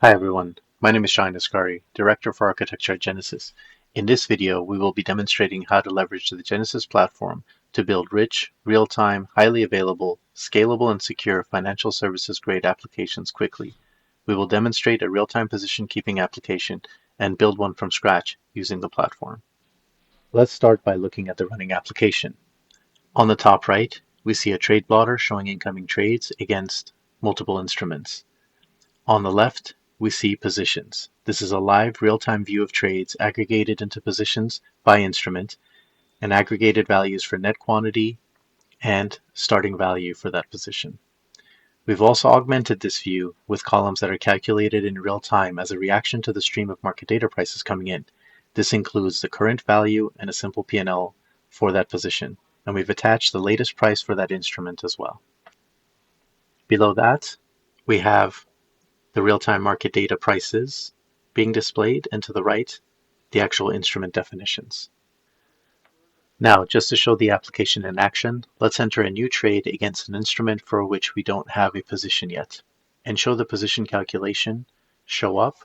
Hi everyone, my name is Shahin Askari, Director for Architecture at Genesis. In this video, we will be demonstrating how to leverage the Genesis platform to build rich, real-time, highly available, scalable, and secure financial services-grade applications quickly. We will demonstrate a real-time position-keeping application and build one from scratch using the platform. Let's start by looking at the running application. On the top right, we see a trade blotter showing incoming trades against multiple instruments. On the left, we see positions. This is a live real-time view of trades aggregated into positions by instrument and aggregated values for net quantity and starting value for that position. We've also augmented this view with columns that are calculated in real time as a reaction to the stream of market data prices coming in. This includes the current value and a simple P&L for that position, and we've attached the latest price for that instrument as well. Below that, we have the real-time market data prices being displayed, and to the right, the actual instrument definitions. Now, just to show the application in action, let's enter a new trade against an instrument for which we don't have a position yet, and show the position calculation show up,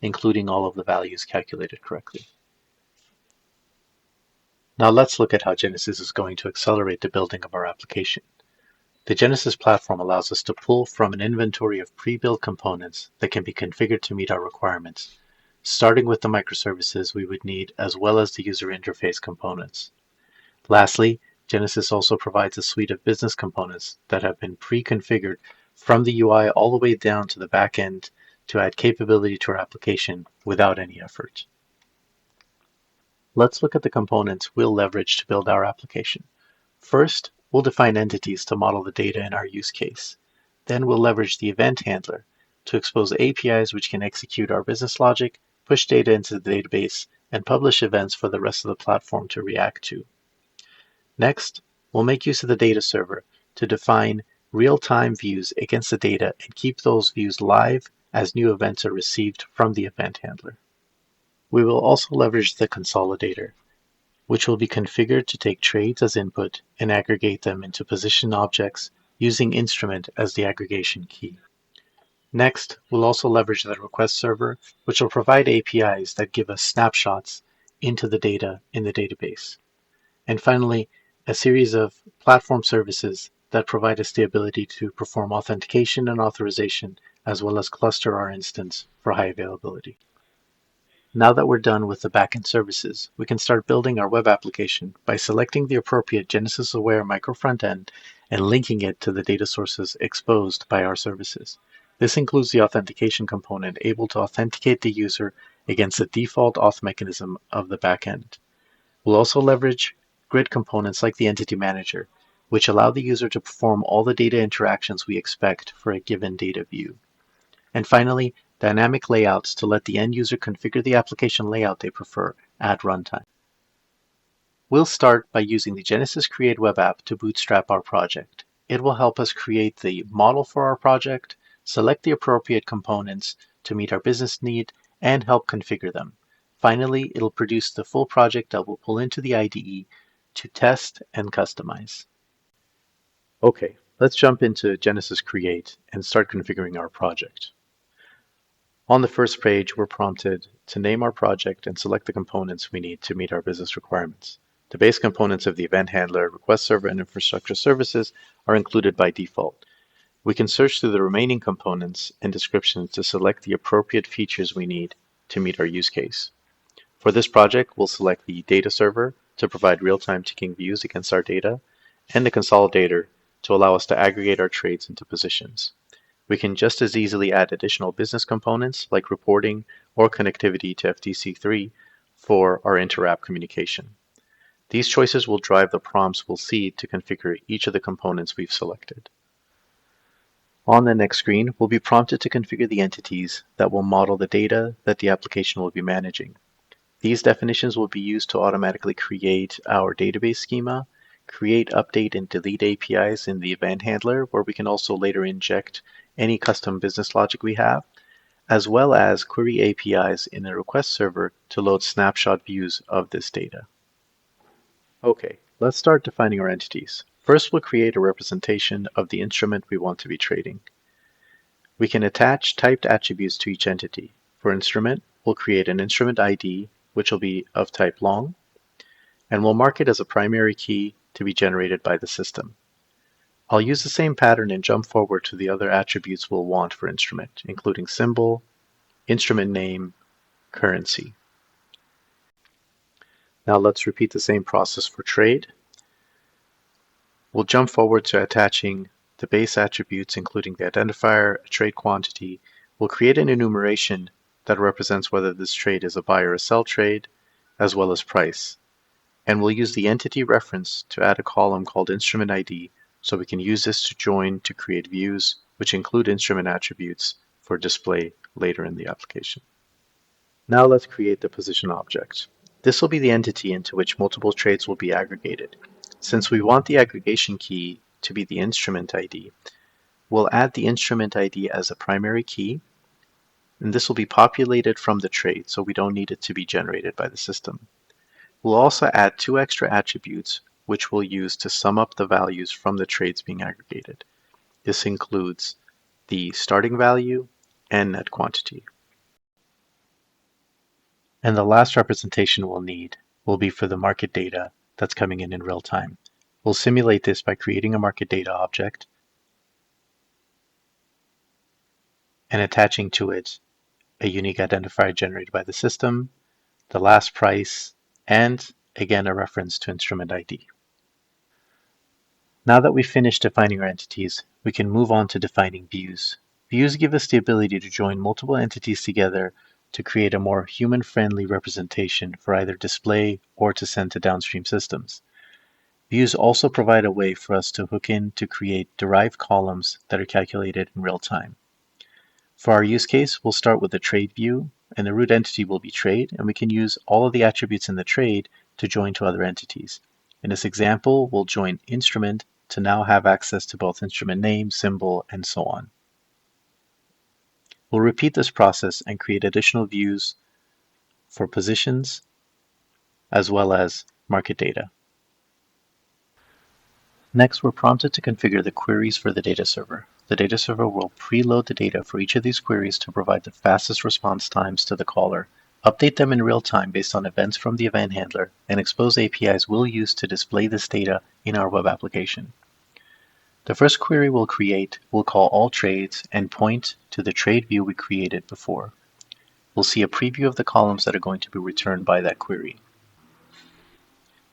including all of the values calculated correctly. Now let's look at how Genesis is going to accelerate the building of our application. The Genesis platform allows us to pull from an inventory of pre-built components that can be configured to meet our requirements, starting with the microservices we would need as well as the user interface components. Lastly, Genesis also provides a suite of business components that have been pre-configured from the UI all the way down to the back end to add capability to our application without any effort. Let's look at the components we'll leverage to build our application. First, we'll define entities to model the data in our use case. Then we'll leverage the event handler to expose APIs which can execute our business logic, push data into the database, and publish events for the rest of the platform to react to. Next, we'll make use of the data server to define real-time views against the data and keep those views live as new events are received from the event handler. We will also leverage the consolidator, which will be configured to take trades as input and aggregate them into position objects using instrument as the aggregation key. Next, we'll also leverage the request server, which will provide APIs that give us snapshots into the data in the database. And finally, a series of platform services that provide us the ability to perform authentication and authorization, as well as cluster our instance for high availability. Now that we're done with the backend services, we can start building our web application by selecting the appropriate Genesis-aware micro frontend and linking it to the data sources exposed by our services. This includes the authentication component able to authenticate the user against the default auth mechanism of the backend. We'll also leverage grid components like the entity manager, which allow the user to perform all the data interactions we expect for a given data view. And finally, dynamic layouts to let the end user configure the application layout they prefer at runtime. We'll start by using the Genesis Create web app to bootstrap our project. It will help us create the model for our project, select the appropriate components to meet our business need, and help configure them. Finally, it'll produce the full project that we'll pull into the IDE to test and customize. Okay, let's jump into Genesis Create and start configuring our project. On the first page, we're prompted to name our project and select the components we need to meet our business requirements. The base components of the event handler, request server, and infrastructure services are included by default. We can search through the remaining components and descriptions to select the appropriate features we need to meet our use case. For this project, we'll select the data server to provide real-time ticking views against our data, and the consolidator to allow us to aggregate our trades into positions. We can just as easily add additional business components like reporting or connectivity to FTC3 for our inter-app communication. These choices will drive the prompts we'll see to configure each of the components we've selected. On the next screen, we'll be prompted to configure the entities that will model the data that the application will be managing. These definitions will be used to automatically create our database schema, create, update, and delete APIs in the event handler, where we can also later inject any custom business logic we have, as well as query APIs in the request server to load snapshot views of this data. Okay, let's start defining our entities. First, we'll create a representation of the instrument we want to be trading. We can attach typed attributes to each entity. For instrument, we'll create an instrument ID, which will be of type long, and we'll mark it as a primary key to be generated by the system. I'll use the same pattern and jump forward to the other attributes we'll want for instrument, including symbol, instrument name, currency. Now let's repeat the same process for trade. We'll jump forward to attaching the base attributes, including the identifier, a trade quantity. We'll create an enumeration that represents whether this trade is a buy or a sell trade, as well as price. And we'll use the entity reference to add a column called instrument ID, so we can use this to join to create views, which include instrument attributes for display later in the application. Now let's create the position object. This will be the entity into which multiple trades will be aggregated. Since we want the aggregation key to be the instrument ID, we'll add the instrument ID as a primary key, and this will be populated from the trade, so we don't need it to be generated by the system. We'll also add 2 extra attributes, which we'll use to sum up the values from the trades being aggregated. This includes the starting value and net quantity. And the last representation we'll need will be for the market data that's coming in real time. We'll simulate this by creating a market data object and attaching to it a unique identifier generated by the system, the last price, and again a reference to instrument ID. Now that we've finished defining our entities, we can move on to defining views. Views give us the ability to join multiple entities together to create a more human-friendly representation for either display or to send to downstream systems. Views also provide a way for us to hook in to create derived columns that are calculated in real time. For our use case, we'll start with the trade view, and the root entity will be trade, and we can use all of the attributes in the trade to join to other entities. In this example, we'll join instrument to now have access to both instrument name, symbol, and so on. We'll repeat this process and create additional views for positions as well as market data. Next, we're prompted to configure the queries for the data server. The data server will preload the data for each of these queries to provide the fastest response times to the caller, update them in real time based on events from the event handler, and expose APIs we'll use to display this data in our web application. The first query we'll create will call all trades and point to the trade view we created before. We'll see a preview of the columns that are going to be returned by that query.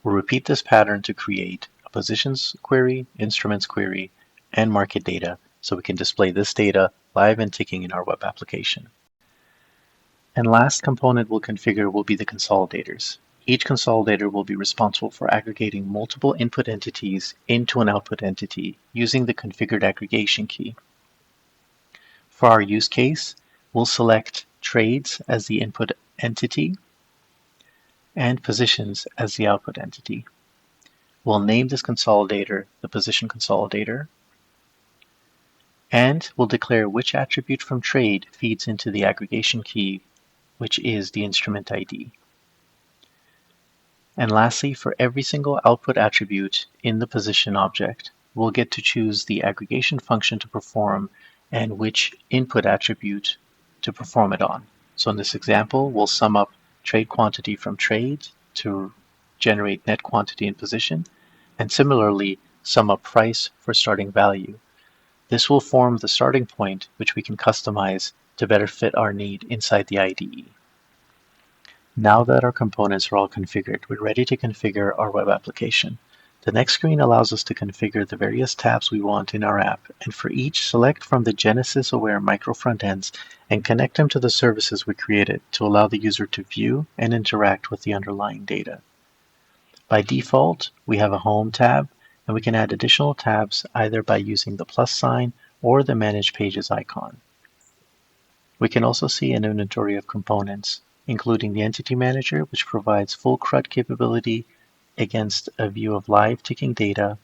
We'll repeat this pattern to create a positions query, instruments query, and market data so we can display this data live and ticking in our web application. And last component we'll configure will be the consolidators. Each consolidator will be responsible for aggregating multiple input entities into an output entity using the configured aggregation key. For our use case, we'll select trades as the input entity and positions as the output entity. We'll name this consolidator the position consolidator, and we'll declare which attribute from trade feeds into the aggregation key, which is the instrument ID. And lastly, for every single output attribute in the position object, we'll get to choose the aggregation function to perform and which input attribute to perform it on. So in this example, we'll sum up trade quantity from trade to generate net quantity in position, and similarly sum up price for starting value. This will form the starting point, which we can customize to better fit our need inside the IDE. Now that our components are all configured, we're ready to configure our web application. The next screen allows us to configure the various tabs we want in our app, and for each, select from the Genesis-aware micro frontends and connect them to the services we created to allow the user to view and interact with the underlying data. By default, we have a Home tab, and we can add additional tabs either by using the plus sign or the Manage Pages icon. We can also see an inventory of components, including the Entity Manager, which provides full CRUD capability against a view of live ticking data,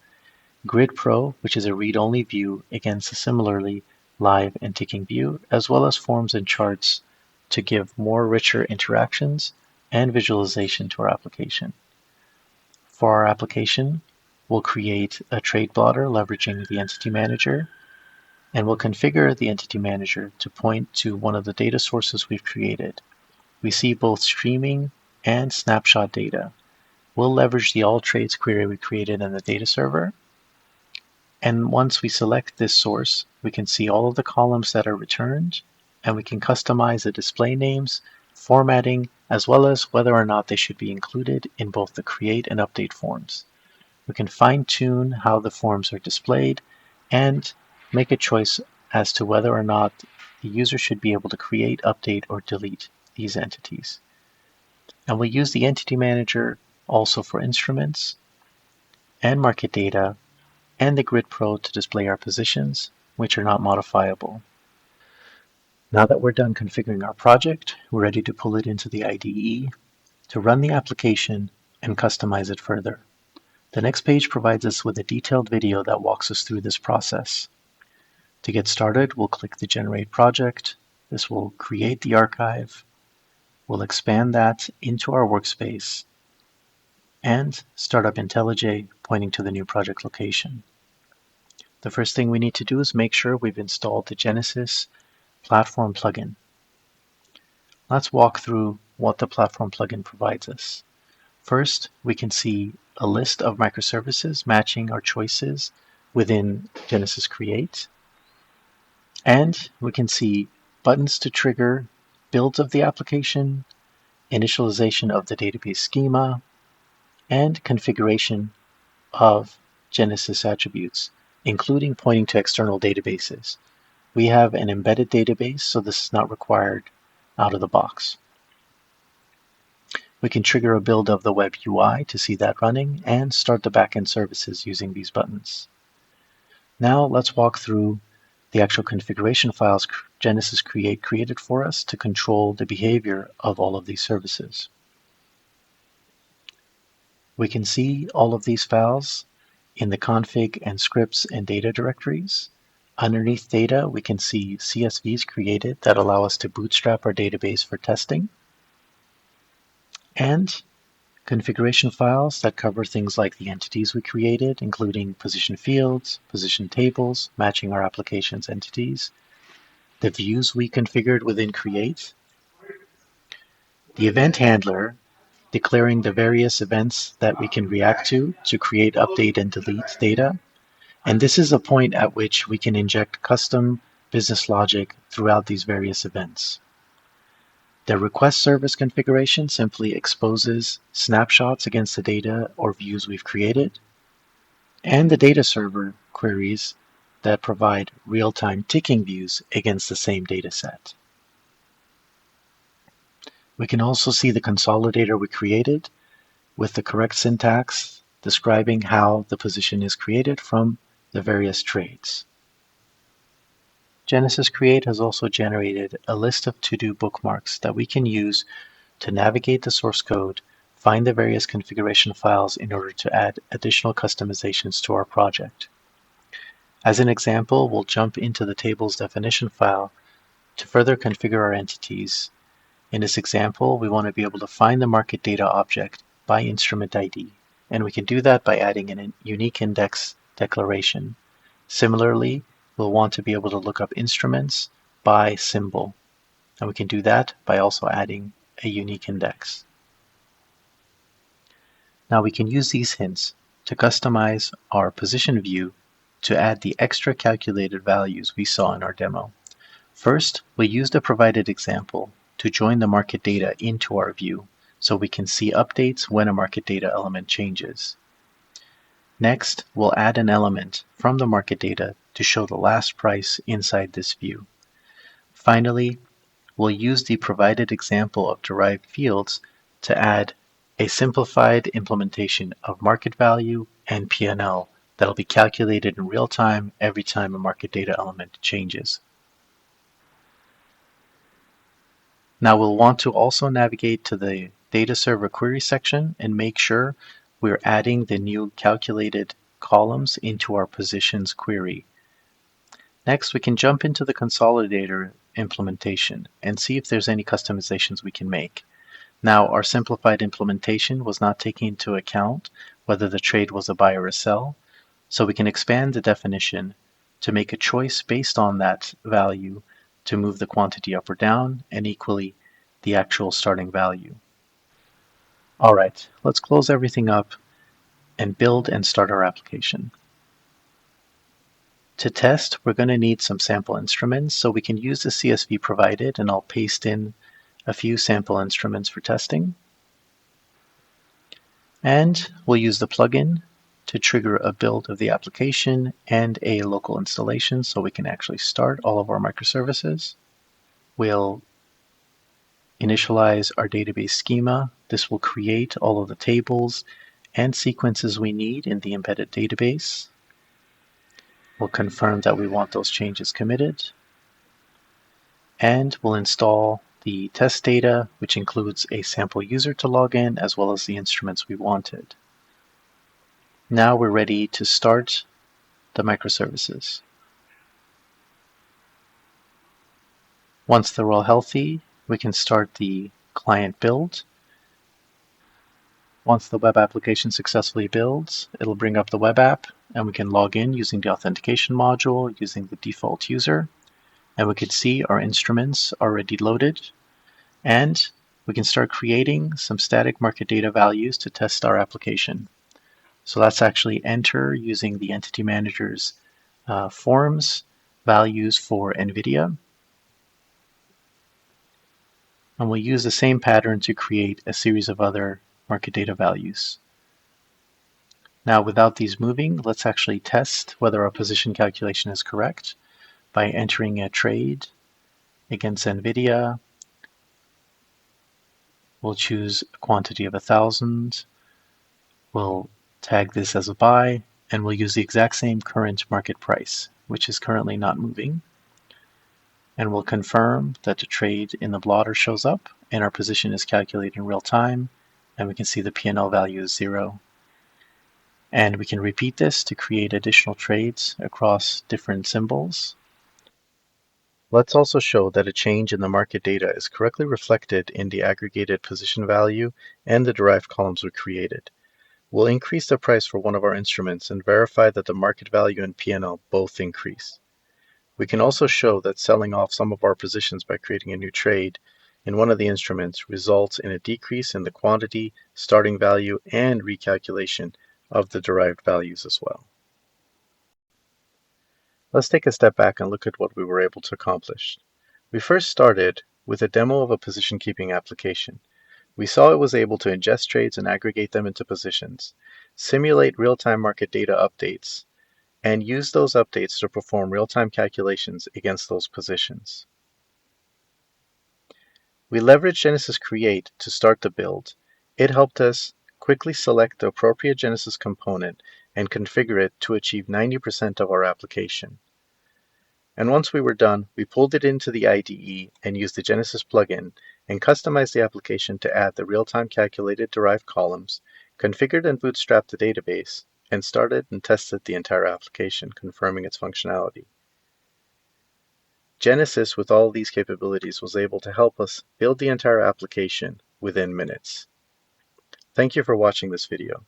Grid Pro, which is a read-only view against a similarly live and ticking view, as well as forms and charts to give more richer interactions and visualization to our application. For our application, we'll create a trade blotter leveraging the Entity Manager, And we'll configure the Entity Manager to point to one of the data sources we've created. We see both streaming and snapshot data. We'll leverage the all trades query we created in the data server. And once we select this source, we can see all of the columns that are returned, and we can customize the display names, formatting, as well as whether or not they should be included in both the create and update forms. We can fine-tune how the forms are displayed and make a choice as to whether or not the user should be able to create, update, or delete these entities. And we'll use the Entity Manager also for instruments and market data and the Grid Pro to display our positions, which are not modifiable. Now that we're done configuring our project, we're ready to pull it into the IDE to run the application and customize it further. The next page provides us with a detailed video that walks us through this process. To get started, we'll click the Generate Project. This will create the archive. We'll expand that into our workspace and start up IntelliJ, pointing to the new project location. The first thing we need to do is make sure we've installed the Genesis Platform plugin. Let's walk through what the Platform plugin provides us. First, we can see a list of microservices matching our choices within Genesis Create. And we can see buttons to trigger builds of the application, initialization of the database schema, and configuration of Genesis attributes, including pointing to external databases. We have an embedded database, so this is not required out of the box. We can trigger a build of the web UI to see that running and start the backend services using these buttons. Now let's walk through the actual configuration files Genesis Create created for us to control the behavior of all of these services. We can see all of these files in the config and scripts and data directories. Underneath data, we can see CSVs created that allow us to bootstrap our database for testing, and configuration files that cover things like the entities we created, including position fields, position tables, matching our application's entities, the views we configured within Create, the event handler declaring the various events that we can react to create, update, and delete data. And this is a point at which we can inject custom business logic throughout these various events. The request service configuration simply exposes snapshots against the data or views we've created, and the data server queries that provide real-time ticking views against the same data set. We can also see the consolidator we created with the correct syntax describing how the position is created from the various trades. Genesis Create has also generated a list of to-do bookmarks that we can use to navigate the source code, find the various configuration files in order to add additional customizations to our project. As an example, we'll jump into the table's definition file to further configure our entities. In this example, we want to be able to find the market data object by instrument ID, and we can do that by adding a unique index declaration. Similarly, we'll want to be able to look up instruments by symbol, and we can do that by also adding a unique index. Now we can use these hints to customize our position view to add the extra calculated values we saw in our demo. First, we'll use the provided example to join the market data into our view so we can see updates when a market data element changes. Next, we'll add an element from the market data to show the last price inside this view. Finally, we'll use the provided example of derived fields to add a simplified implementation of market value and P&L that'll be calculated in real time every time a market data element changes. Now we'll want to also navigate to the data server query section and make sure we're adding the new calculated columns into our positions query. Next, we can jump into the consolidator implementation and see if there's any customizations we can make. Now, our simplified implementation was not taking into account whether the trade was a buy or a sell, so we can expand the definition to make a choice based on that value to move the quantity up or down, and equally the actual starting value. All right, let's close everything up and build and start our application. To test, we're going to need some sample instruments, so we can use the CSV provided, and I'll paste in a few sample instruments for testing. And we'll use the plugin to trigger a build of the application and a local installation so we can actually start all of our microservices. We'll initialize our database schema. This will create all of the tables and sequences we need in the embedded database. We'll confirm that we want those changes committed. And we'll install the test data, which includes a sample user to log in, as well as the instruments we wanted. Now we're ready to start the microservices. Once they're all healthy, we can start the client build. Once the web application successfully builds, it'll bring up the web app, and we can log in using the authentication module using the default user. And we can see our instruments already loaded, and we can start creating some static market data values to test our application. So let's actually enter using the Entity Manager's forms values for NVIDIA. And we'll use the same pattern to create a series of other market data values. Now, without these moving, let's actually test whether our position calculation is correct by entering a trade against NVIDIA. We'll choose a quantity of 1,000. We'll tag this as a buy, and we'll use the exact same current market price, which is currently not moving. And we'll confirm that the trade in the blotter shows up and our position is calculated in real time, and we can see the P&L value is 0. And we can repeat this to create additional trades across different symbols. Let's also show that a change in the market data is correctly reflected in the aggregated position value and the derived columns we created. We'll increase the price for one of our instruments and verify that the market value and P&L both increase. We can also show that selling off some of our positions by creating a new trade in one of the instruments results in a decrease in the quantity, starting value, and recalculation of the derived values as well. Let's take a step back and look at what we were able to accomplish. We first started with a demo of a position keeping application. We saw it was able to ingest trades and aggregate them into positions, simulate real-time market data updates, and use those updates to perform real-time calculations against those positions. We leveraged Genesis Create to start the build. It helped us quickly select the appropriate Genesis component and configure it to achieve 90% of our application. And once we were done, we pulled it into the IDE and used the Genesis plugin and customized the application to add the real-time calculated derived columns, configured and bootstrapped the database, and started and tested the entire application, confirming its functionality. Genesis, with all these capabilities, was able to help us build the entire application within minutes. Thank you for watching this video.